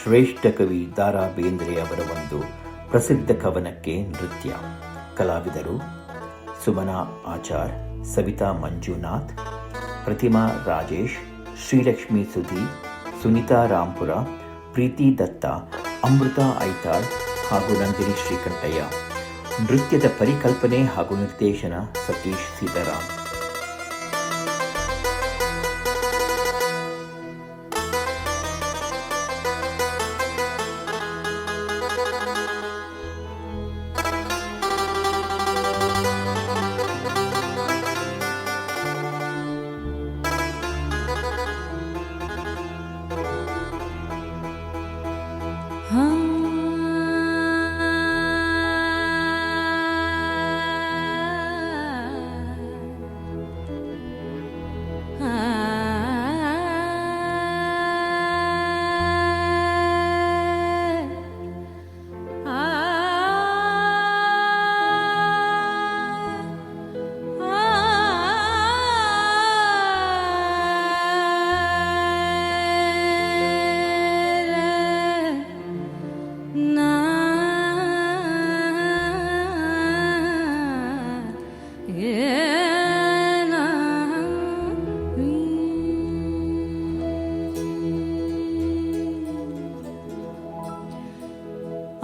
ಶ್ರೇಷ್ಠ ಕವಿ ದ ರಾ ಬೇಂದ್ರೆ ಅವರ ಒಂದು ಪ್ರಸಿದ್ಧ ಕವನಕ್ಕೆ ನೃತ್ಯ. ಕಲಾವಿದರು ಸುಮನಾ ಆಚಾರ್, ಸವಿತಾ ಮಂಜುನಾಥ್, ಪ್ರತಿಮಾ ರಾಜೇಶ್, ಶ್ರೀಲಕ್ಷ್ಮಿ ಸುಧಿ, ಸುನಿತಾ ರಾಂಪುರ, ಪ್ರೀತಿ ದತ್ತ, ಅಮೃತಾ ಐತಾಳ್ ಹಾಗೂ ನಂದಿನಿ ಶ್ರೀಕಂಠಯ್ಯ. ನೃತ್ಯದ ಪರಿಕಲ್ಪನೆ ಹಾಗೂ ನಿರ್ದೇಶನ ಸತೀಶ್ ಸೀತಾರಾಮ್.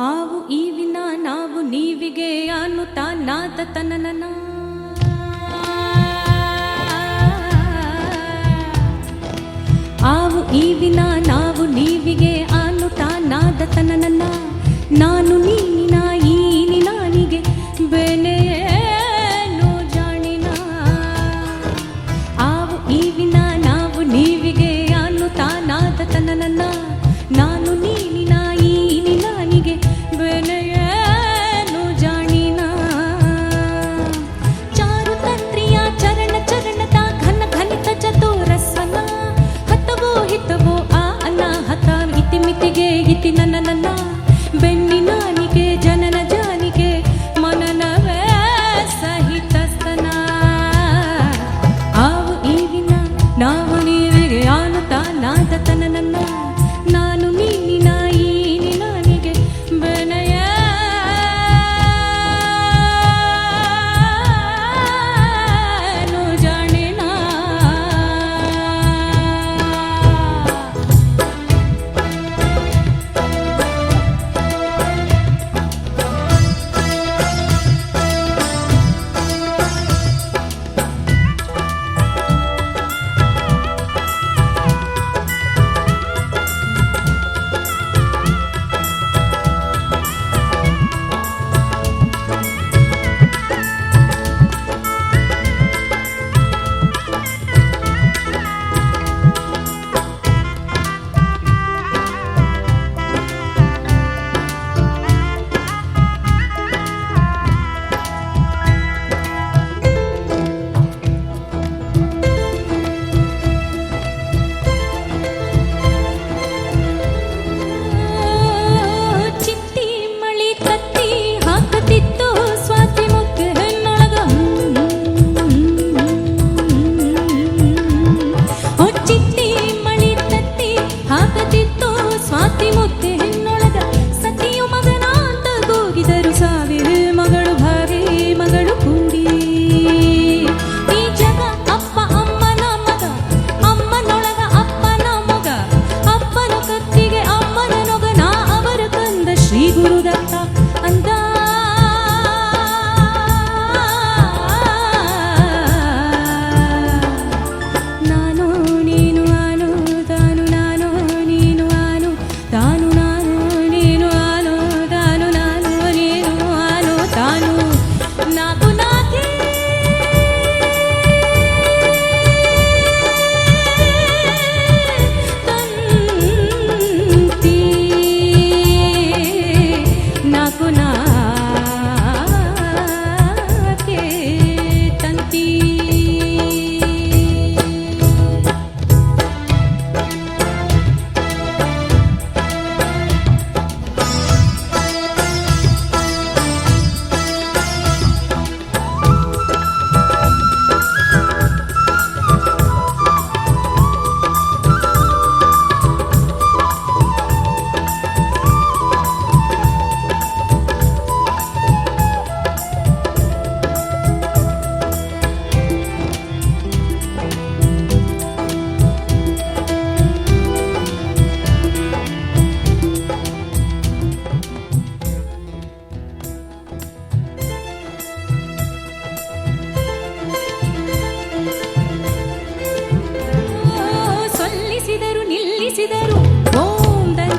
ಆವು ಈವಿನ ನಾವು ನೀವಿಗೆ ಅನ್ನುತ್ತಾ ನಾದ ತನನನ. ಆವು ಈವಿನ ನಾವು ನೀವಿಗೆ ಅನ್ನುತ್ತಾ ನಾದ ತನನನ. ನಾನು ನೀನಿನ ಈ ನಿನಾನಿಗೆ ಬೆಲೆಯೇನು ಜಾಣಿನ. ಆವು ಈವಿನ ನಾವು ನೀವಿಗೆ ಅನ್ನುತ್ತಾ ನಾದ ತನನನ. ನಾನು ನೀನಿನ ಈ ನಿನಾನಿಗೆ ಬೆಲೆಯೇನು ಜಾಣಿನ. ಚಾರು ತಂತ್ರಿಯ ಚರಣ ಚರಣದ ಘನ ಘನಿತ ಚತುರಸ್ವನ. ಹತವೋ ಹಿತವೋ ಆ ಅನಾಹತ ಇತಿಮಿತಿಗೆ ಇತಿ ನನ್ನ ನನ್ನ. ಬೆನ್ನಿನಾನಿಗೆ ಜನನ ಜಾನಿಗೆ ಮನನವೇ ಸಹಿತಸ್ತನ. ಆವು ಈಗಿನ ನಾವು ನೀವಿಗೆ ಆನುತ್ತಾ ನಾದ ತನ ನನ್ನ.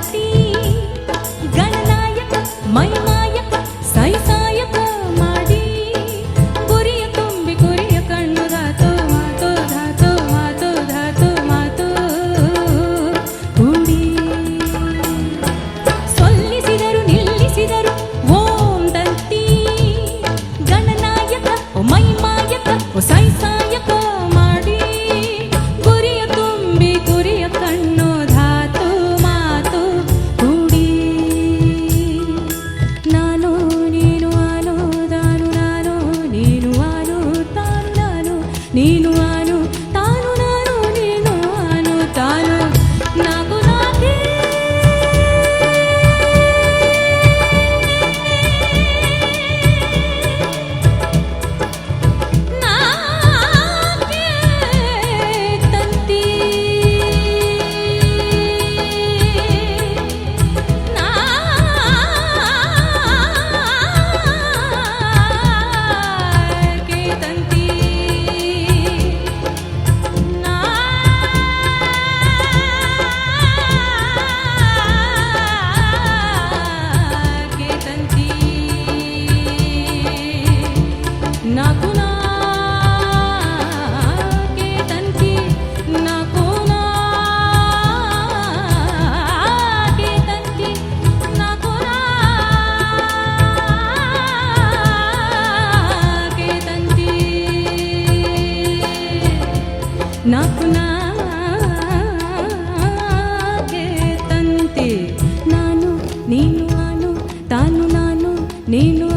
ತಂತಿ ಗಣನಾಯಕ ಮೈಮಾಯಕ ಸೈಸಾಯಕ ಮಾಡಿ ಗುರಿಯ ತುಂಬಿ ಗುರಿಯ ಕಣ್ಣು ಧಾತು ಮಾತು ಧಾತು ಮಾತು ಧಾತು ಮಾತು ಹೂಡಿ ಸೊಲ್ಲಿಸಿದರು ನಿಲ್ಲಿಸಿದರು ಓಂ ತಂತಿ ಗಣನಾಯಕ ಮೈಮಾಯಕ ಸೈಸಾಯಕ ಮಾಡಿ ಗುರಿಯ ತುಂಬಿ ಗುರಿಯ ಕಣ್ಣು ಧಾತು ಮಾತು ಹೂಡಿ ನಾನು ನೀನು ಆನು ತಾನು ನಾನು ನೀನು ಆನು ತಾನು ನಾನು ನೀನು ಆನು ತಾನು ನಾನು ನೀನು ಆನು ತಾನು ನಾಕು ನಾಕೆ ನಾಕೆ ತಂತಿ ನಾಕೆ ತಂತಿ ನಾಕೆ ತಂತಿ ನಾಕು ನಾಕೆ ತಂತಿ ನಾಕು ನಾಕೆ ತಂತಿ ನಾಕು ನಾಕೆ ತಂತಿ ನಾಕು ನಾಕೆ ತಂತಿ ನಾನು ನೀನು ನಾನು ತಾನು ನಾನು ನೀನು